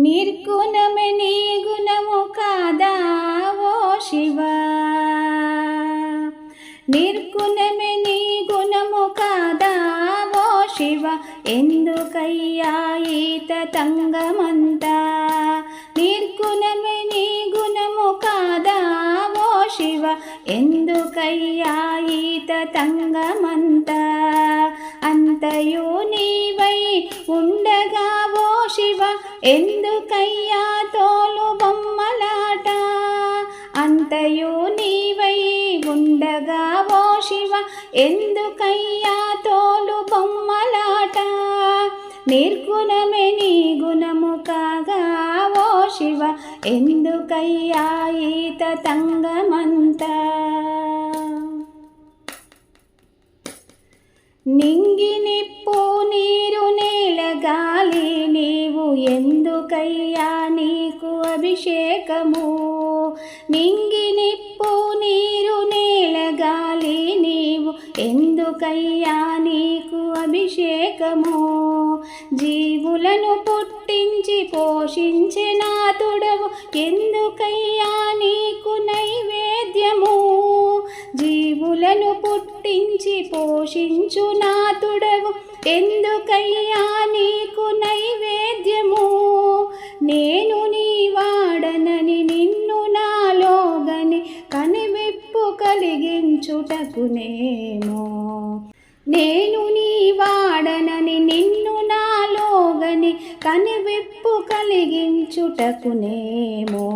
నిర్గుణమే నీ గుణము కాదా ఓ శివ, నిర్గుణమే నీ గుణము కాదా ఓ శివ, ఎందుకయ్యా ఈత తంగమంతా, నిర్గుణమే నీ గుణము కాదా ఓ శివ, ఎందుకయ్యా ఈత తంగమంతా, అంతయు నీవై ఉండగా ఓ శివ, ఎందుకయ్యా తోలు బొమ్మలాట, అంతయు నీవై ఉండగా ఓ శివ, ఎందుకయ్యా తోలు బొమ్మలాట, నిర్గుణమే నీ గుణము కాగా ఓ శివ, ఎందుకయ్యా ఈత తంగమంతా, నింగి నిప్పు నీరు నేల గాలి నీవు, ఎందుకయ్యా నీకు అభిషేకము, నింగి నిప్పు నీరు నేల గాలి నీవు, ఎందుకయ్యా నీకు అభిషేకము, జీవులను పుట్టించి పోషించే నాథుడవు, ఎందుకయ్యా నీకు నైవేద్యము, జీవులను పుట్టించి పోషించు నాథుడవు, ఎందుకయ్యా నీకు నైవేద్యము, నేను నీ వాడనని నిన్ను నాలోగని కనివిప్పు కలిగించుటకునేమో, నేను నీ వాడనని నిన్ను నాలోగని కనివిప్పు కలిగించుటకునేమో,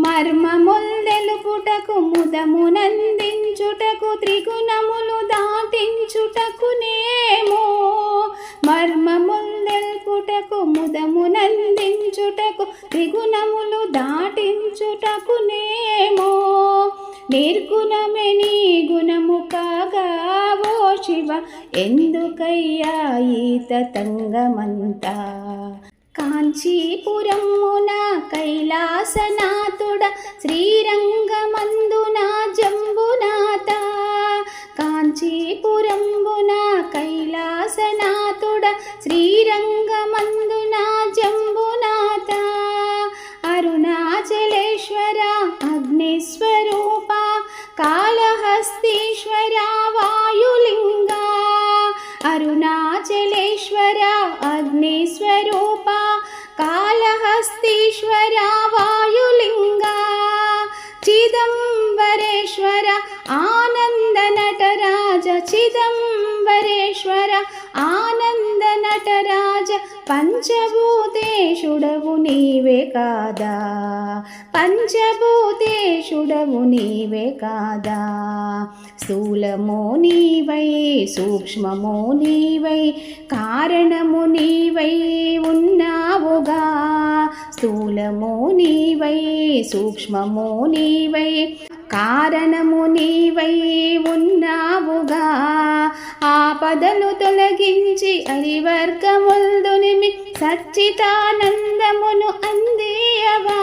మర్మముల్ తెలుపుటకు ముదమునందించుటకు త్రిగుణములు దాటించుటకునేమో, మర్మముల్ తెలుపుటకు ముదమునందించుటకు త్రిగుణములు దాటించుటకునేమో, నిర్గుణమే నీ గుణము కాగా ఓ శివ, ఎందుకయ్యా ఈత తంగమంతా, కాంచీపురమున కైలాసనాథుడ శ్రీరంగమందున జంబునాథ, కాంచీపురమున కైలాసనాథుడ శ్రీరంగమందున జంబునాథ, అరుణాచలేశ్వర అగ్నిస్వరూప కాళహస్తీశ్వర వాయులింగ, అరుణాచలేశ్వర అగ్నిస్వరూప కాళహస్తీశ్వర వాయులింగ, చిదంబరేశ్వర ఆనంద నటరాజ, చిదంబరేశ్వర ఆనంద నటరాజ, పంచభూతేశుడవు నీవే కాదా, పంచభూతేశుడవు నీవే కాదా, స్థూలము నీవై సూక్ష్మము నీవై కారణము నీవై ఉన్నావుగా, స్థూలము నీవై సూక్ష్మము నీవై కారణము నీవై ఉన్నావుగా, ఆపదలు తొలగించి హరివర్గముల్దునిమి సచ్చితానందమును అందియవా,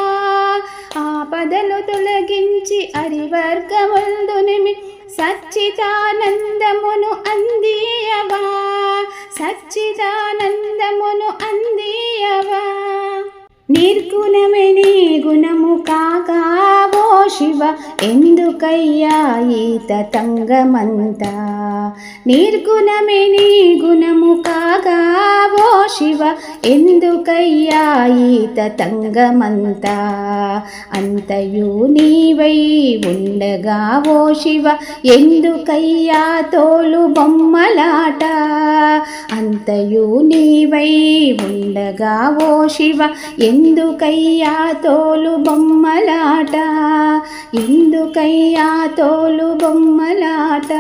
ఆపదలు తొలగించి హరివర్గముల్దునిమి సచ్చిదానందమును అందియవా, సచ్చిదానందమును అందియవా, నిర్గుణమే నీ గుణము కాగా ఓ శివ, ఎందుకయ్యా ఈత తంగమంతా, నిర్గుణమే నీ గుణము కాగా ఓ శివ, ఎందుకయ్యా ఈత తంగమంతా, అంతయు నీవై ఉండగా ఓ శివ, ఎందుకయ్యా తోలు బొమ్మలాట, అంతయు నీవై ఉండగా ఓ శివ, ఎందుకయ్యా తోలు బొమ్మలాట, ఎందుకయ్యా తోలు బొమ్మలాట.